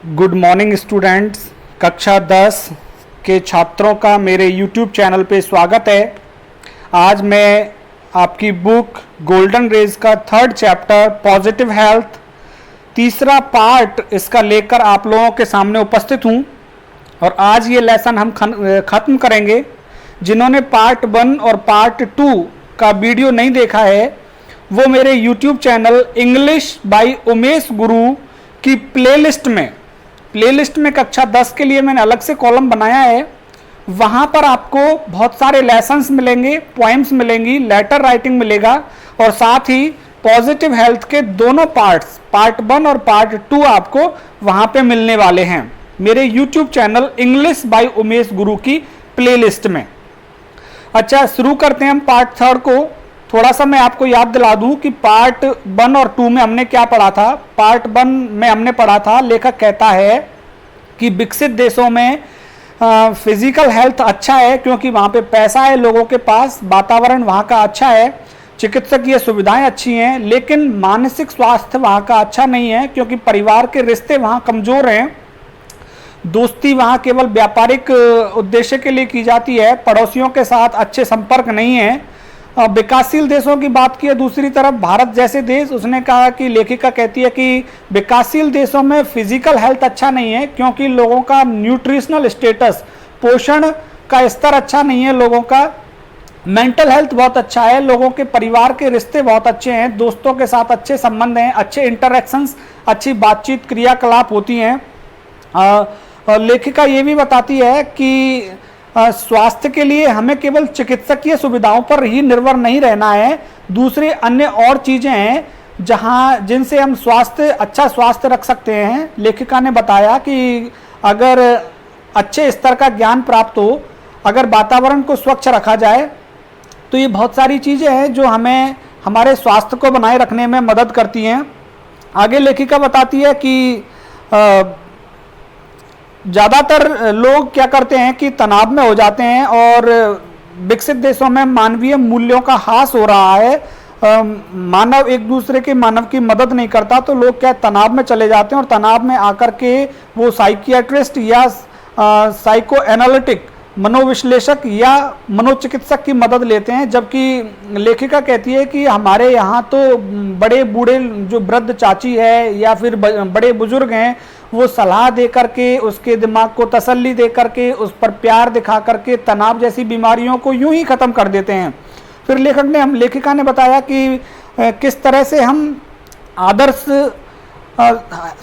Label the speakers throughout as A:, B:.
A: Good morning students. कक्षा 10 के छात्रों का मेरे YouTube चैनल पे स्वागत है। आज मैं आपकी बुक गोल्डन रेज का 3rd चैप्टर पॉजिटिव हेल्थ तीसरा पार्ट इसका लेकर आप लोगों के सामने उपस्थित हूँ और आज ये लेसन हम ख़त्म करेंगे। जिन्होंने पार्ट 1 और पार्ट 2 का वीडियो नहीं देखा है वो मेरे YouTube channel English by Umesh गुरु की प्लेलिस्ट में कक्षा 10 के लिए मैंने अलग से कॉलम बनाया है। वहाँ पर आपको बहुत सारे लेसन्स मिलेंगे, पोएम्स मिलेंगी, लेटर राइटिंग मिलेगा और साथ ही पॉजिटिव हेल्थ के दोनों पार्ट्स पार्ट 1 और पार्ट 2 आपको वहाँ पे मिलने वाले हैं मेरे YouTube channel English by Umesh गुरु की प्लेलिस्ट में। अच्छा, शुरू करते हैं हम पार्ट 3 को। थोड़ा सा मैं आपको याद दिला दूं कि पार्ट 1 और 2 में हमने क्या पढ़ा था। पार्ट 1 में हमने पढ़ा था, लेखक कहता है कि विकसित देशों में फिजिकल हेल्थ अच्छा है क्योंकि वहाँ पे पैसा है लोगों के पास, वातावरण वहाँ का अच्छा है, चिकित्सकीय सुविधाएं अच्छी हैं, लेकिन मानसिक स्वास्थ्य वहाँ का अच्छा नहीं है क्योंकि परिवार के रिश्ते वहाँ कमज़ोर हैं। दोस्ती वहाँ केवल व्यापारिक उद्देश्य के लिए की जाती है, पड़ोसियों के साथ अच्छे संपर्क नहीं है। विकासशील देशों की बात की है दूसरी तरफ भारत जैसे देश, उसने कहा कि लेखिका कहती है कि विकासशील देशों में फिजिकल हेल्थ अच्छा नहीं है क्योंकि लोगों का न्यूट्रिशनल स्टेटस, पोषण का स्तर अच्छा नहीं है, लोगों का मेंटल हेल्थ बहुत अच्छा है, लोगों के परिवार के रिश्ते बहुत अच्छे हैं, दोस्तों के साथ अच्छे संबंध हैं, अच्छे इंटरेक्शंस, अच्छी बातचीत क्रियाकलाप होती हैं। लेखिका ये भी बताती है कि स्वास्थ्य के लिए हमें केवल चिकित्सकीय सुविधाओं पर ही निर्भर नहीं रहना है, दूसरे अन्य और चीज़ें हैं जिनसे हम अच्छा स्वास्थ्य रख सकते हैं। लेखिका ने बताया कि अगर अच्छे स्तर का ज्ञान प्राप्त हो, अगर वातावरण को स्वच्छ रखा जाए तो ये बहुत सारी चीज़ें हैं जो हमें हमारे स्वास्थ्य को बनाए रखने में मदद करती हैं। आगे लेखिका बताती है कि ज़्यादातर लोग क्या करते हैं कि तनाव में हो जाते हैं और विकसित देशों में मानवीय मूल्यों का ह्रास हो रहा है। मानव एक दूसरे के मानव की मदद नहीं करता तो लोग क्या तनाव में चले जाते हैं और तनाव में आकर के वो साइकियाट्रिस्ट या साइको एनालिटिक मनोविश्लेषक या मनोचिकित्सक की मदद लेते हैं। जबकि लेखिका कहती है कि हमारे यहाँ तो बड़े बूढ़े जो वृद्ध चाची है या फिर बड़े बुजुर्ग हैं वो सलाह दे करके, उसके दिमाग को तसल्ली दे करके, उस पर प्यार दिखा करके तनाव जैसी बीमारियों को यूं ही ख़त्म कर देते हैं। फिर लेखिका ने बताया कि किस तरह से हम आदर्श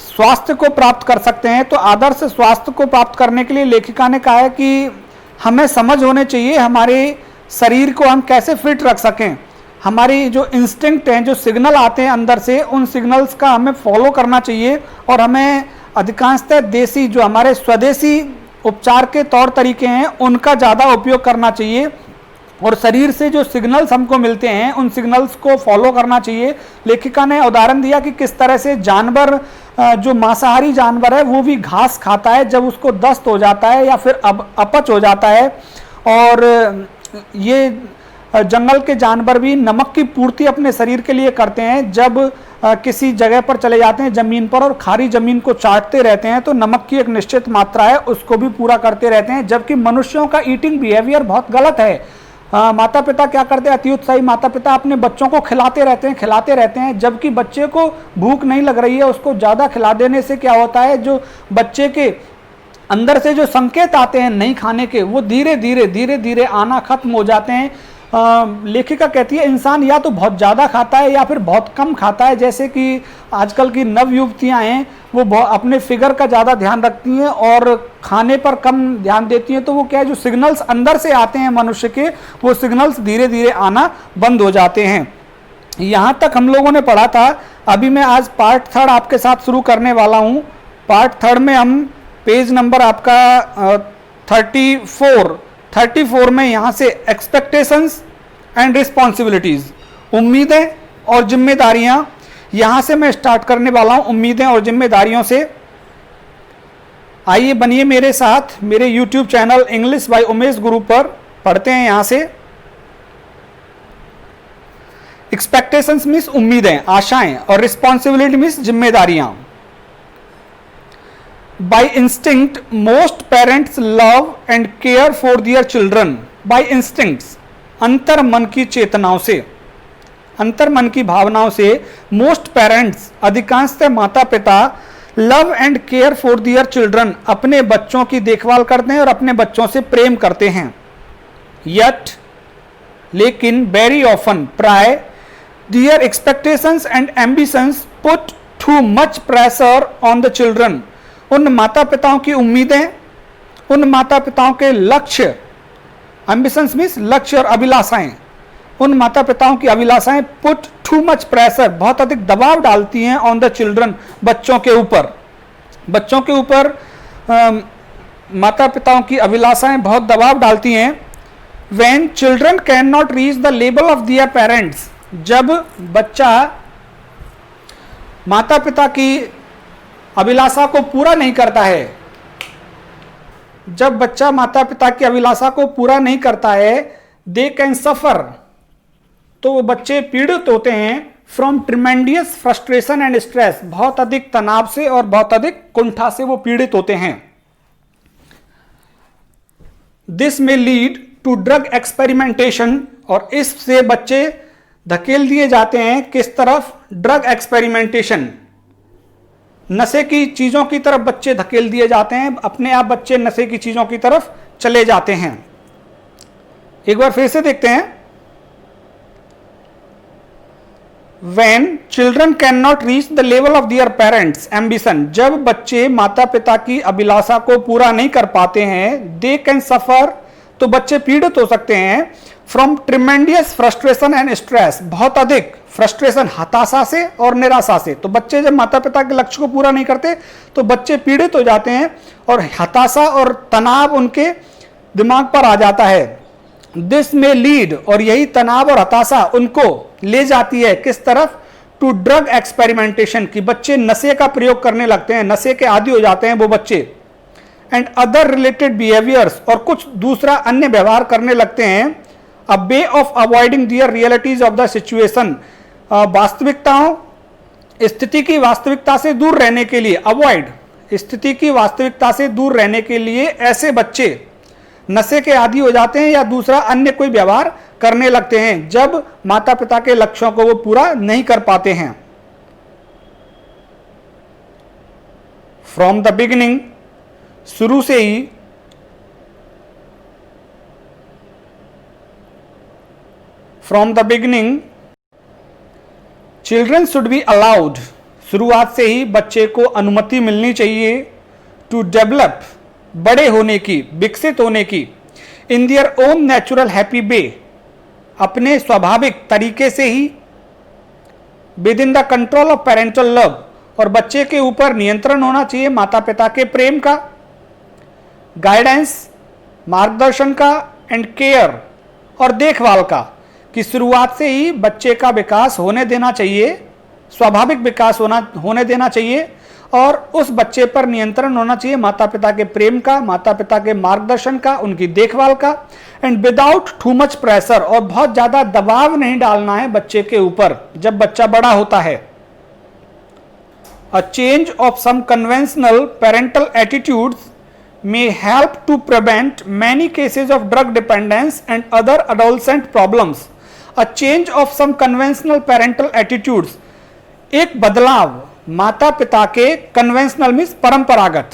A: स्वास्थ्य को प्राप्त कर सकते हैं। तो आदर्श स्वास्थ्य को प्राप्त करने के लिए लेखिका ने कहा है कि हमें समझ होने चाहिए हमारे शरीर को हम कैसे फिट रख सकें। हमारी जो इंस्टिंक्ट हैं, जो सिग्नल आते हैं अंदर से, उन सिग्नल्स का हमें फॉलो करना चाहिए और हमें अधिकांशतः देसी जो हमारे स्वदेशी उपचार के तौर तरीके हैं उनका ज़्यादा उपयोग करना चाहिए और शरीर से जो सिग्नल्स हमको मिलते हैं उन सिग्नल्स को फॉलो करना चाहिए। लेखिका ने उदाहरण दिया कि किस तरह से जानवर, जो मांसाहारी जानवर है वो भी घास खाता है जब उसको दस्त हो जाता है या फिर अपच हो जाता है, और ये जंगल के जानवर भी नमक की पूर्ति अपने शरीर के लिए करते हैं। जब किसी जगह पर चले जाते हैं ज़मीन पर और खारी ज़मीन को चाटते रहते हैं तो नमक की एक निश्चित मात्रा है उसको भी पूरा करते रहते हैं। जबकि मनुष्यों का ईटिंग बिहेवियर बहुत गलत है। माता पिता क्या करते हैं, अति उत्साही माता पिता अपने बच्चों को खिलाते रहते हैं जबकि बच्चे को भूख नहीं लग रही है। उसको ज़्यादा खिला देने से क्या होता है, जो बच्चे के अंदर से जो संकेत आते हैं नहीं खाने के वो धीरे धीरे आना खत्म हो जाते हैं। लेखिका कहती है इंसान या तो बहुत ज़्यादा खाता है या फिर बहुत कम खाता है। जैसे कि आजकल की नव युवतियाँ हैं वो अपने फिगर का ज़्यादा ध्यान रखती हैं और खाने पर कम ध्यान देती हैं, तो वो क्या है, जो सिग्नल्स अंदर से आते हैं मनुष्य के वो सिग्नल्स धीरे धीरे आना बंद हो जाते हैं। यहाँ तक हम लोगों ने पढ़ा था। अभी मैं आज पार्ट 3 आपके साथ शुरू करने वाला हूँ। पार्ट 3 में हम पेज नंबर आपका 34 में यहाँ से एक्सपेक्टेशंस एंड रिस्पॉन्सिबिलिटीज़, उम्मीदें और जिम्मेदारियाँ, यहाँ से मैं स्टार्ट करने वाला हूँ उम्मीदें और जिम्मेदारियों से। आइए बनिए मेरे साथ मेरे YouTube channel English by Umesh गुरु पर, पढ़ते हैं यहाँ से। एक्सपेक्टेशंस मीन्स उम्मीदें, आशाएं, और रिस्पॉन्सिबिलिटी मीन्स जिम्मेदारियाँ। By instinct most parents love and care for their children. By instincts, अंतर मन की चेतनाओं से, अंतर मन की भावनाओं से मोस्ट पेरेंट्स, अधिकांशतः माता पिता, love and care for their children, अपने बच्चों की देखभाल करते हैं और अपने बच्चों से प्रेम करते हैं। यट, लेकिन, वेरी ऑफन, प्राय, their expectations and ambitions put too much pressure on the children. उन माता पिताओं की उम्मीदें, उन माता पिताओं के लक्ष्य, एम्बिशंस मीन्स लक्ष्य और अभिलाषाएं, उन माता पिताओं की अभिलाषाएं पुट टू मच प्रेशर, बहुत अधिक दबाव डालती हैं ऑन द चिल्ड्रन, बच्चों के ऊपर। बच्चों के ऊपर माता पिताओं की अभिलाषाएं बहुत दबाव डालती हैं। When children can not reach the level of their parents, जब बच्चा माता पिता की अभिलाषा को पूरा नहीं करता है, जब बच्चा माता पिता की अभिलाषा को पूरा नहीं करता है, दे कैन सफर, तो वो बच्चे पीड़ित होते हैं from tremendous frustration and stress, बहुत अधिक तनाव से और बहुत अधिक कुंठा से वो पीड़ित होते हैं। दिस में लीड टू ड्रग एक्सपेरिमेंटेशन, और इससे बच्चे धकेल दिए जाते हैं किस तरफ? ड्रग एक्सपेरिमेंटेशन, नशे की चीजों की तरफ बच्चे धकेल दिए जाते हैं, अपने आप बच्चे नशे की चीजों की तरफ चले जाते हैं। एक बार फिर से देखते हैं। When children cannot reach the level of their parents' ambition, जब बच्चे माता पिता की अभिलाषा को पूरा नहीं कर पाते हैं, they can suffer, तो बच्चे पीड़ित हो सकते हैं from tremendous frustration and stress, बहुत अधिक फ्रस्ट्रेशन, हताशा से और निराशा से। तो बच्चे जब माता पिता के लक्ष्य को पूरा नहीं करते तो बच्चे पीड़ित हो जाते हैं और हताशा और तनाव उनके दिमाग पर आ जाता है। दिस में लीड, और यही तनाव और हताशा उनको ले जाती है किस तरफ? टू ड्रग एक्सपेरिमेंटेशन, की बच्चे नशे का प्रयोग करने लगते हैं, नशे के आदी हो जाते हैं वो बच्चे। एंड अदर रिलेटेड बिहेवियर्स, और कुछ दूसरा अन्य व्यवहार करने लगते हैं। A way of avoiding their realities of the situation, वास्तविकताओं, स्थिति की वास्तविकता से दूर रहने के लिए, अवॉइड, स्थिति की वास्तविकता से दूर रहने के लिए ऐसे बच्चे नशे के आदी हो जाते हैं या दूसरा अन्य कोई व्यवहार करने लगते हैं जब माता पिता के लक्ष्यों को वो पूरा नहीं कर पाते हैं। फ्रॉम द बिगिनिंग, शुरू से ही, from the beginning children should be allowed, शुरुआत से ही बच्चे को अनुमति मिलनी चाहिए टू डेवलप, बड़े होने की, विकसित होने की, in their own natural happy way, अपने स्वाभाविक तरीके से ही, within the control of parental love, और बच्चे के ऊपर नियंत्रण होना चाहिए माता पिता के प्रेम का, गाइडेंस, मार्गदर्शन का, एंड केयर, और देखभाल का, कि शुरुआत से ही बच्चे का विकास होने देना चाहिए, स्वाभाविक विकास होने देना चाहिए, और उस बच्चे पर नियंत्रण होना चाहिए माता पिता के प्रेम का, माता पिता के मार्गदर्शन का, उनकी देखभाल का, and without to much pressure, और बहुत ज्यादा दबाव नहीं डालना है बच्चे के ऊपर जब बच्चा बड़ा होता है। A change of some conventional parental attitudes may help to prevent many cases of drug dependence and other adolescent problems. A change of some conventional parental attitudes, एक बदलाव माता पिता के, conventional means परंपरागत,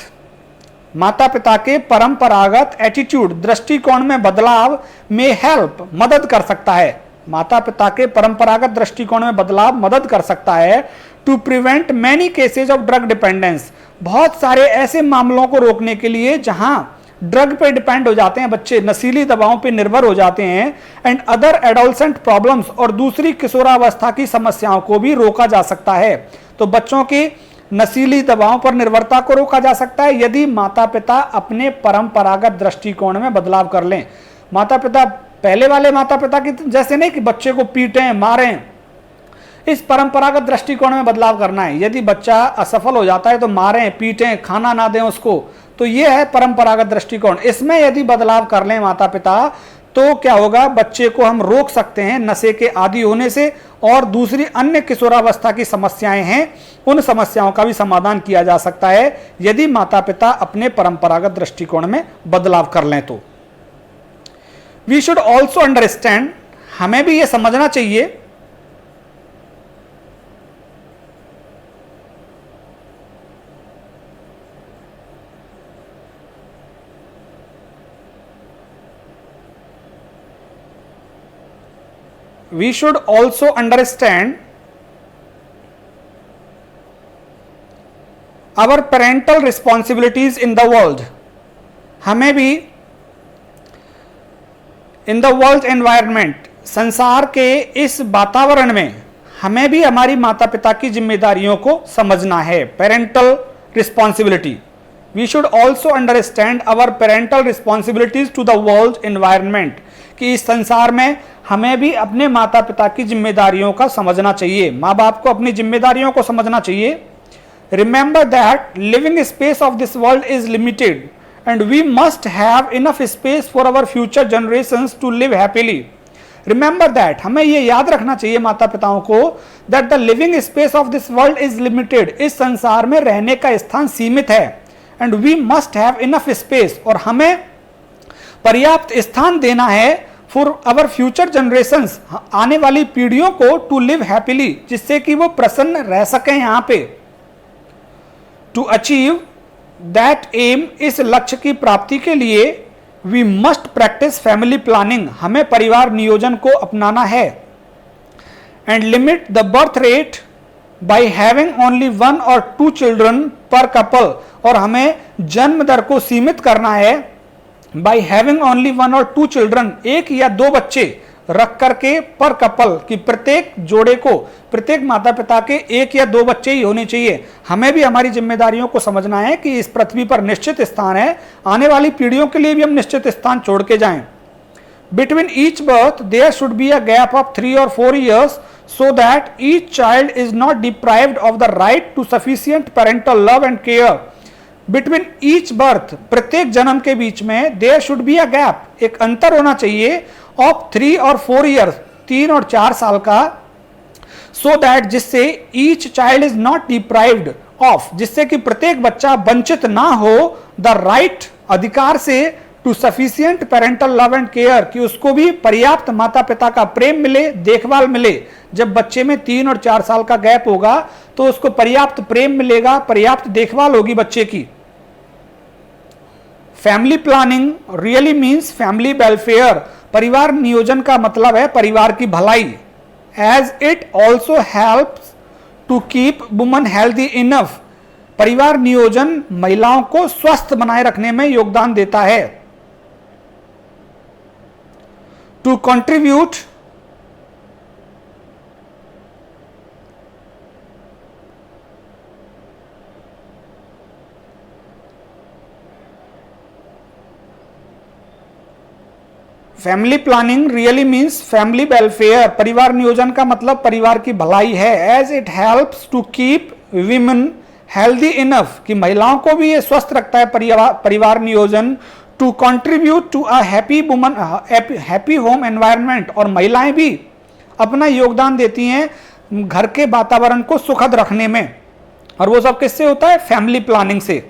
A: माता पिता के परंपरागत एटीट्यूड, दृष्टिकोण में बदलाव में हेल्प, मदद कर सकता है, माता पिता के परंपरागत दृष्टिकोण में बदलाव मदद कर सकता है to prevent many cases of drug dependence, बहुत सारे ऐसे मामलों को रोकने के लिए जहां ड्रग पे डिपेंड हो जाते हैं बच्चे, नशीली दवाओं पे निर्भर हो जाते हैं, एंड अदर एडोलसेंट प्रॉब्लम्स, और दूसरी किशोरावस्था की समस्याओं को भी रोका जा सकता है। तो बच्चों की नशीली दवाओं पर निर्भरता को रोका जा सकता है यदि माता पिता अपने परंपरागत दृष्टिकोण में बदलाव कर लें। माता पिता पहले वाले माता पिता की जैसे नहीं कि बच्चे को पीटें मारें, इस परंपरागत दृष्टिकोण में बदलाव करना है। यदि बच्चा असफल हो जाता है तो मारें, पीटें, खाना ना दें उसको, तो ये है परंपरागत दृष्टिकोण। इसमें यदि बदलाव कर लें माता पिता तो क्या होगा, बच्चे को हम रोक सकते हैं नशे के आदी होने से, और दूसरी अन्य किशोरावस्था की समस्याएं हैं उन समस्याओं का भी समाधान किया जा सकता है यदि माता पिता अपने परंपरागत दृष्टिकोण में बदलाव कर लें तो। वी शुड ऑल्सो अंडरस्टैंड, हमें भी यह समझना चाहिए we should also understand our parental responsibilities in the world, हमें भी in the world environment, संसार के इस वातावरण में हमें भी हमारी माता पिता की जिम्मेदारियों को समझना है। Parental responsibility, we should also understand our parental responsibilities to the world environment, कि इस संसार में हमें भी अपने माता पिता की जिम्मेदारियों का समझना चाहिए, माँ बाप को अपनी जिम्मेदारियों को समझना चाहिए। Remember that living space of this world is limited and we must have enough space for our future generations to live happily. Remember that, हमें ये याद रखना चाहिए माता पिताओं को, that the living space of this world is limited, इस संसार में रहने का स्थान सीमित है, and we must have enough space, और हमें पर्याप्त स्थान देना है फॉर आवर फ्यूचर जनरेशंस, आने वाली पीढ़ियों को, टू लिव हैप्पीली, जिससे कि वो प्रसन्न रह सकें यहां पे। टू अचीव दैट एम, इस लक्ष्य की प्राप्ति के लिए we must practise family planning, हमें परिवार नियोजन को अपनाना है। And limit the birth rate by having only 1 or 2 children per couple, और हमें जन्म दर को सीमित करना है by having only 1 or 2 children, 1 या 2 बच्चे रख करके पर कपल, कि प्रत्येक जोड़े को, प्रत्येक माता पिता के 1 या 2 बच्चे ही होने चाहिए। हमें भी हमारी जिम्मेदारियों को समझना है कि इस पृथ्वी पर निश्चित स्थान है, आने वाली पीढ़ियों के लिए भी हम निश्चित स्थान छोड़ के जाएं। Between each birth there should be a gap of 3 or 4 years so that each child is not deprived of the right to sufficient parental love and care. Between each birth, प्रत्येक जन्म के बीच में, there should be a gap, एक अंतर होना चाहिए, of 3 or 4 years, 3 और 4 साल का, सो दैट, जिससे each child is not deprived of, जिससे कि प्रत्येक बच्चा वंचित ना हो, द राइट, अधिकार से, to sufficient parental love and care, कि उसको भी पर्याप्त माता पिता का प्रेम मिले, देखभाल मिले। जब बच्चे में 3 और 4 साल का गैप होगा तो उसको पर्याप्त प्रेम मिलेगा, पर्याप्त देखभाल होगी बच्चे की। Family planning really means family welfare, परिवार नियोजन का मतलब है परिवार की भलाई। As it also helps to keep woman healthy enough, परिवार नियोजन महिलाओं को स्वस्थ बनाए रखने में योगदान देता है। To contribute family planning really means family welfare, परिवार नियोजन का मतलब परिवार की भलाई है। As it helps to keep women healthy enough, कि महिलाओं को भी ये स्वस्थ रखता है परिवार नियोजन। To contribute to a happy woman, happy home environment, और महिलाएं भी अपना योगदान देती हैं घर के वातावरण को सुखद रखने में, और वो सब किससे होता है? फैमिली प्लानिंग से।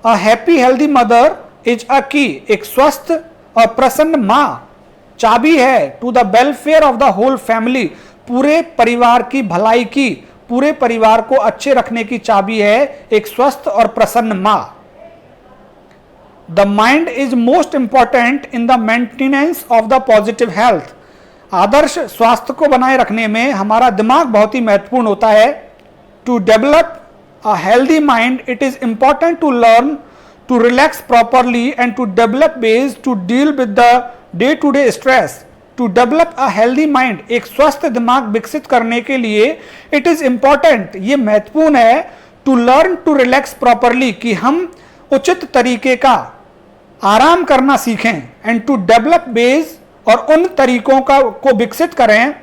A: A happy healthy mother is a key, एक स्वस्थ और प्रसन्न मां चाबी है, to the welfare of the whole family, पूरे परिवार की भलाई की, पूरे परिवार को अच्छे रखने की चाबी है एक स्वस्थ और प्रसन्न मां। The mind is most important in the maintenance of the positive health, आदर्श स्वास्थ्य को बनाए रखने में हमारा दिमाग बहुत ही महत्वपूर्ण होता है। To develop a healthy mind it is important to learn to relax properly and to develop ways to deal with the day-to-day stress. To develop a healthy mind, एक स्वस्थ दिमाग विकसित करने के लिए it is important, ये महत्वपूर्ण है, to learn to relax properly, कि हम उचित तरीके का आराम करना सीखें, and to develop ways, और उन तरीकों को विकसित करें,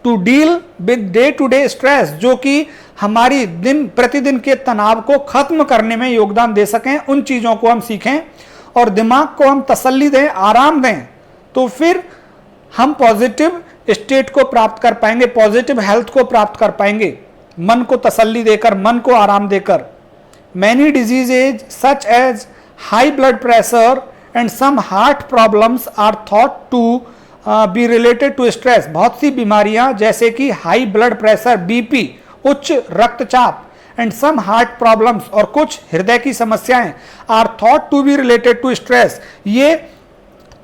A: to deal with day-to-day stress, जो कि हमारी दिन प्रतिदिन के तनाव को खत्म करने में योगदान दे सकें, उन चीजों को हम सीखें और दिमाग को हम तसल्ली दें, आराम दें। तो फिर हम पॉजिटिव स्टेट को प्राप्त कर पाएंगे, पॉजिटिव हेल्थ को प्राप्त कर पाएंगे, मन को तसल्ली देकर, मन को आराम देकर। Many diseases such as high blood pressure and some heart problems are thought to be related to stress. बहुत सी बीमारियां जैसे कि हाई ब्लड प्रेशर, बीपी, उच्च रक्तचाप, एंड सम हार्ट प्रॉब्लम्स, और कुछ हृदय की समस्याएं, are thought to be related to stress, ये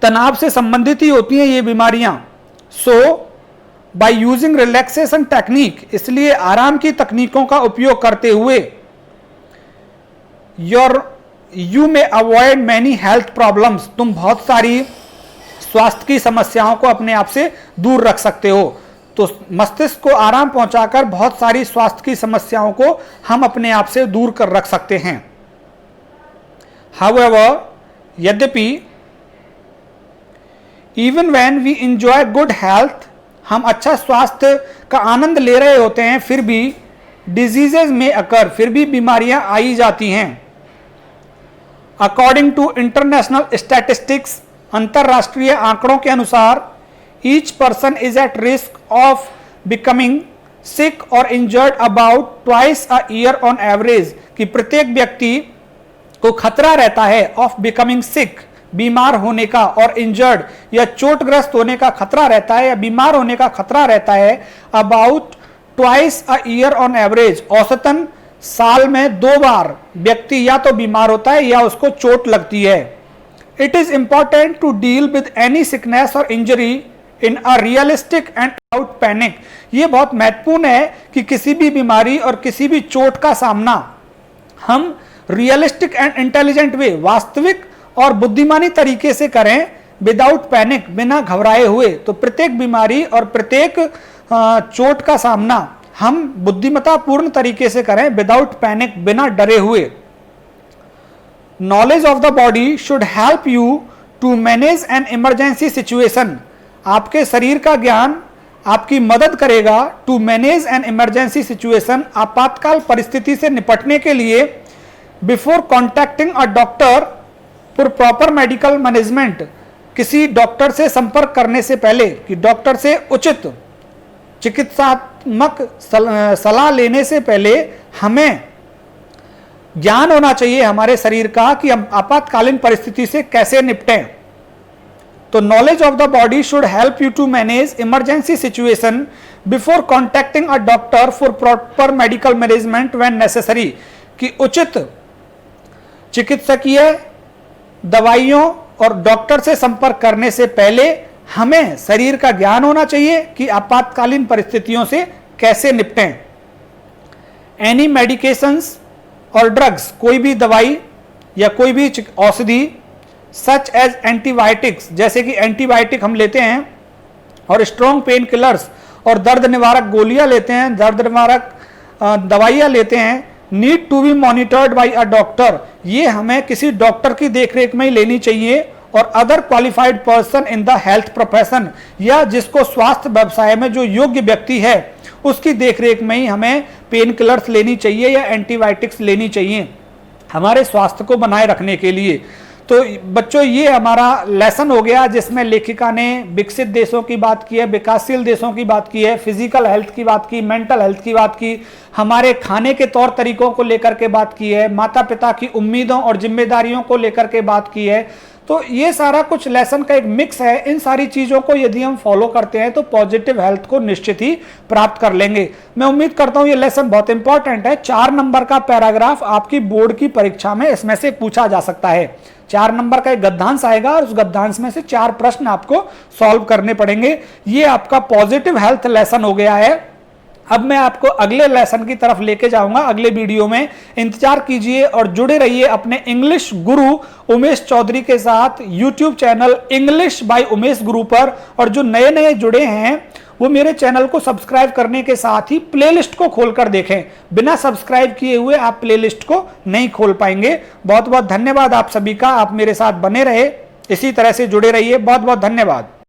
A: तनाव से संबंधित ही होती हैं ये बीमारियां। So by using relaxation technique, इसलिए आराम की तकनीकों का उपयोग करते हुए you may avoid many health problems, तुम बहुत सारी स्वास्थ्य की समस्याओं को अपने आप से दूर रख सकते हो। तो मस्तिष्क को आराम पहुंचाकर बहुत सारी स्वास्थ्य की समस्याओं को हम अपने आप से दूर कर रख सकते हैं। However, यद्यपि even when we enjoy good health, हम अच्छा स्वास्थ्य का आनंद ले रहे होते हैं, फिर भी डिजीजेज में अकर, फिर भी बीमारियां आई जाती हैं। अकॉर्डिंग टू इंटरनेशनल स्टैटिस्टिक्स, अंतरराष्ट्रीय आंकड़ों के अनुसार, each person is at risk of becoming sick और injured about twice a year on average, कि प्रत्येक व्यक्ति को खतरा रहता है ऑफ बिकमिंग सिक, बीमार होने का, और इंजर्ड या चोटग्रस्त होने का खतरा रहता है, या बीमार होने का खतरा रहता है, about twice a year on average, औसतन साल में 2 बार व्यक्ति या तो बीमार होता है या उसको चोट लगती है। It is important to deal with any sickness और injury in a realistic and out panic, ये बहुत महत्वपूर्ण है कि किसी भी बीमारी और किसी भी चोट का सामना हम रियलिस्टिक एंड इंटेलिजेंट वे, वास्तविक और बुद्धिमानी तरीके से करें, विदाउट पैनिक, बिना घबराए हुए। तो प्रत्येक बीमारी और प्रत्येक चोट का सामना हम बुद्धिमत्तापूर्ण तरीके से करें, विदाउट पैनिक, बिना डरे हुए। Knowledge of the body should help you to manage an emergency situation, आपके शरीर का ज्ञान आपकी मदद करेगा to manage an emergency situation, आपातकाल परिस्थिति से निपटने के लिए। Before contacting a doctor for proper medical management, किसी डॉक्टर से संपर्क करने से पहले, कि डॉक्टर से उचित चिकित्सात्मक सलाह लेने से पहले हमें ज्ञान होना चाहिए हमारे शरीर का कि हम आपातकालीन परिस्थिति से कैसे निपटें। तो knowledge of the body should help you to manage emergency situation before contacting a doctor for proper medical management when necessary, कि उचित चिकित्सकीय दवाइयों और डॉक्टर से संपर्क करने से पहले हमें शरीर का ज्ञान होना चाहिए कि आपातकालीन परिस्थितियों से कैसे निपटें। एनी मेडिकेशंस और ड्रग्स, कोई भी दवाई या कोई भी औषधि, सच एज एंटीबायोटिक्स, जैसे कि एंटीबायोटिक हम लेते हैं, और स्ट्रॉन्ग पेन किलर्स, और दर्द निवारक गोलियां लेते हैं, दर्द निवारक दवाइयां लेते हैं, need to be monitored by a doctor, ये हमें किसी डॉक्टर की देखरेख में ही लेनी चाहिए, और other qualified person in the health profession, या जिसको स्वास्थ्य व्यवसाय में जो योग्य व्यक्ति है उसकी देखरेख में ही हमें पेन किलर्स लेनी चाहिए या एंटीबायोटिक्स लेनी चाहिए हमारे स्वास्थ्य को बनाए रखने के लिए। तो बच्चों, ये हमारा लेसन हो गया जिसमें लेखिका ने विकसित देशों की बात की है, विकासशील देशों की बात की है, फिजिकल हेल्थ की बात की, मेंटल हेल्थ की बात की, हमारे खाने के तौर तरीकों को लेकर के बात की है, माता पिता की उम्मीदों और जिम्मेदारियों को लेकर के बात की है। तो ये सारा कुछ लेसन का एक मिक्स है। इन सारी चीज़ों को यदि हम फॉलो करते हैं तो पॉजिटिव हेल्थ को निश्चित ही प्राप्त कर लेंगे। मैं उम्मीद करता हूँ ये लेसन बहुत इंपॉर्टेंट है। 4 नंबर का पैराग्राफ आपकी बोर्ड की परीक्षा में इसमें से पूछा जा सकता है। 4 नंबर का एक गद्यांश आएगा और उस गद्यांश में से 4 प्रश्न आपको सॉल्व करने पड़ेंगे। ये आपका पॉजिटिव हेल्थ लेसन हो गया है। अब मैं आपको अगले लेसन की तरफ लेके जाऊंगा अगले वीडियो में। इंतजार कीजिए और जुड़े रहिए अपने इंग्लिश गुरु उमेश चौधरी के साथ YouTube channel English by Umesh गुरु पर। और जो नए नए जुड़े हैं वो मेरे चैनल को सब्सक्राइब करने के साथ ही प्लेलिस्ट को खोलकर देखें। बिना सब्सक्राइब किए हुए आप प्लेलिस्ट को नहीं खोल पाएंगे। बहुत बहुत धन्यवाद आप सभी का। आप मेरे साथ बने रहे, इसी तरह से जुड़े रहिए। बहुत बहुत धन्यवाद।